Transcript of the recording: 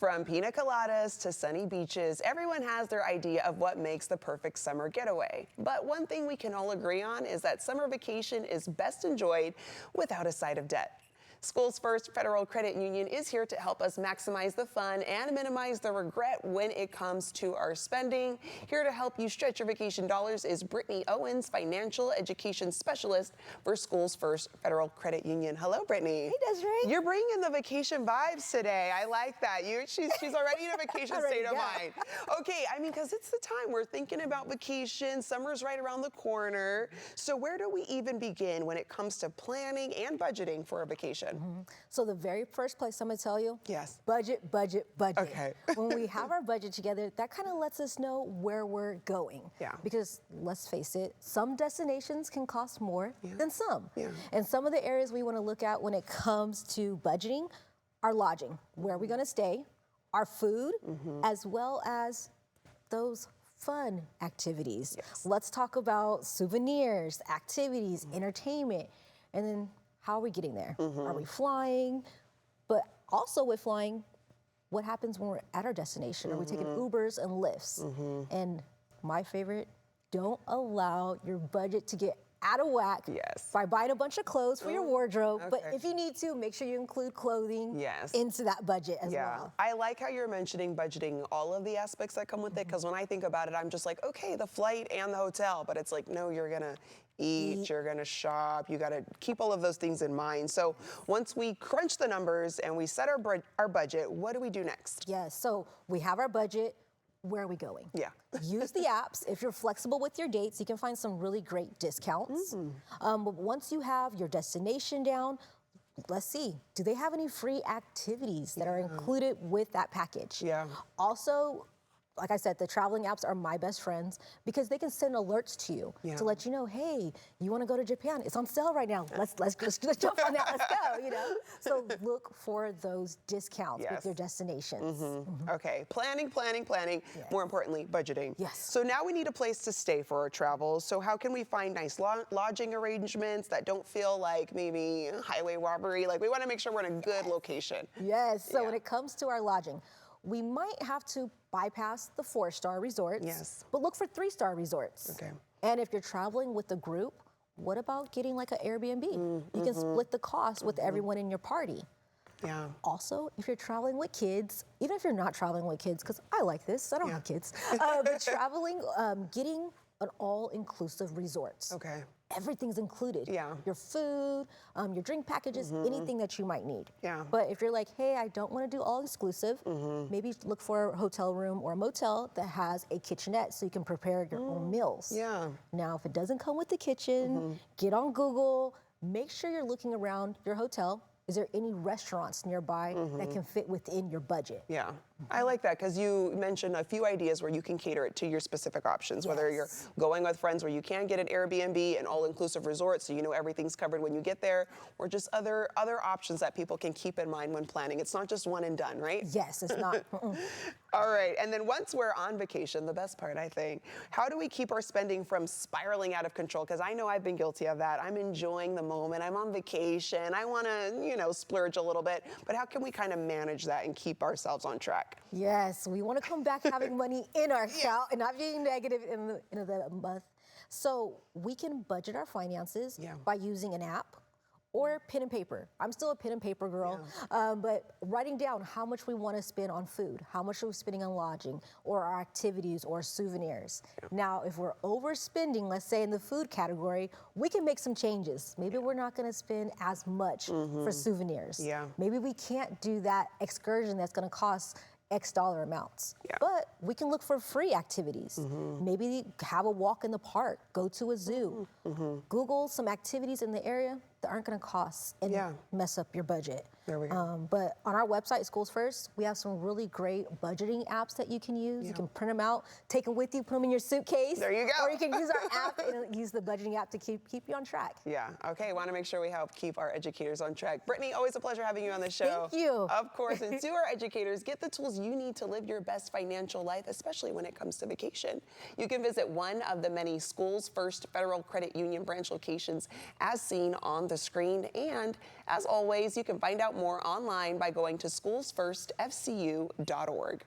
From pina coladas to sunny beaches, everyone has their idea of what makes the perfect summer getaway. But one thing we can all agree on is that summer vacation is best enjoyed without a side of debt. Schoolsfirst Federal Credit Union is here to help us maximize the fun and minimize the regret when it comes to our spending. Here to help you stretch your vacation dollars is Brittney Owens, Financial Education Specialist for Schoolsfirst Federal Credit Union. Hello, Brittney. Hey, Desiree. You're bringing the vacation vibes today. I like that. She's already in a vacation state of mind. Okay, I mean, because it's the time we're thinking about vacation. Summer's right around the corner. So where do we even begin when it comes to planning and budgeting for a vacation? So the very first place I'm gonna tell you, yes, budget. Okay. When we have our budget together, that kind of lets us know where we're going. Yeah. Because let's face it, some destinations can cost more than some. Yeah. And some of the areas we want to look at when it comes to budgeting are lodging, where are we gonna stay, our food, as well as those fun activities. Yes. Let's talk about souvenirs, activities, entertainment, and then how are we getting there? Are we flying? But also with flying, what happens when we're at our destination? Are we taking Ubers and Lyfts? And my favorite, don't allow your budget to get out of whack by buying a bunch of clothes for your wardrobe. But if you need to, make sure you include clothing into that budget as well. I like how you're mentioning budgeting all of the aspects that come with it, because when I think about it, I'm just like, okay, the flight and the hotel, but it's like, no, you're gonna eat, you're gonna shop, you gotta keep all of those things in mind. So once we crunch the numbers and we set our budget, what do we do next? Yes, so we have our budget. Where are we going? Yeah. Use the apps. If you're flexible with your dates, you can find some really great discounts. But once you have your destination down, let's see, do they have any free activities that are included with that package? Yeah. Also, like I said, the traveling apps are my best friends because they can send alerts to you to let you know, hey, you want to go to Japan? It's on sale right now. Let's jump on that. Let's go. You know. So look for those discounts with your destinations. Okay, planning. More importantly, budgeting. Yes. So now we need a place to stay for our travels. So how can we find nice lodging arrangements that don't feel like maybe highway robbery? Like we want to make sure we're in a good location. Yes. So when it comes to our lodging, we might have to bypass the 4-star resorts, but look for 3-star resorts. Okay. And if you're traveling with a group, what about getting like an Airbnb? You can split the cost with everyone in your party. Yeah. Also, if you're traveling with kids, even if you're not traveling with kids, because I like this, I don't have kids, but traveling, getting an all-inclusive resorts. Okay. Everything's included. Yeah. Your food, your drink packages, anything that you might need. Yeah. But if you're like, hey, I don't want to do all exclusive, maybe look for a hotel room or a motel that has a kitchenette so you can prepare your own meals. Yeah. Now, if it doesn't come with the kitchen, get on Google, make sure you're looking around your hotel. Is there any restaurants nearby that can fit within your budget? Yeah, I like that because you mentioned a few ideas where you can cater it to your specific options, whether you're going with friends where you can get an Airbnb, an all-inclusive resort, so you know everything's covered when you get there, or just other options that people can keep in mind when planning. It's not just one and done, right? Yes, it's not. All right, and then once we're on vacation, the best part, I think, how do we keep our spending from spiraling out of control? Because I know I've been guilty of that. I'm enjoying the moment. I'm on vacation. I want to, splurge a little bit. But how can we kind of manage that and keep ourselves on track? Yes, we want to come back having money in our account and not being negative in the month. So we can budget our finances by using an app or pen and paper. I'm still a pen and paper girl, but writing down how much we want to spend on food, how much are we spending on lodging, or our activities or souvenirs. Now, if we're overspending, let's say in the food category, we can make some changes. Maybe we're not going to spend as much for souvenirs. Maybe we can't do that excursion that's going to cost X dollar amounts. But we can look for free activities. Maybe have a walk in the park, go to a zoo, Google some activities in the area that aren't going to cost and mess up your budget. There we go. But on our website, Schoolsfirst, we have some really great budgeting apps that you can use. You can print them out, take them with you, put them in your suitcase. There you go. Or you can use our app and use the budgeting app to keep you on track. Yeah, okay, want to make sure we help keep our educators on track. Brittney, always a pleasure having you on the show. Thank you. Of course, and to our educators, get the tools you need to live your best financial life, especially when it comes to vacation. You can visit one of the many Schoolsfirst Federal Credit Union branch locations as seen on the with a screen. And as always, you can find out more online by going to schoolsfirstfcu.org.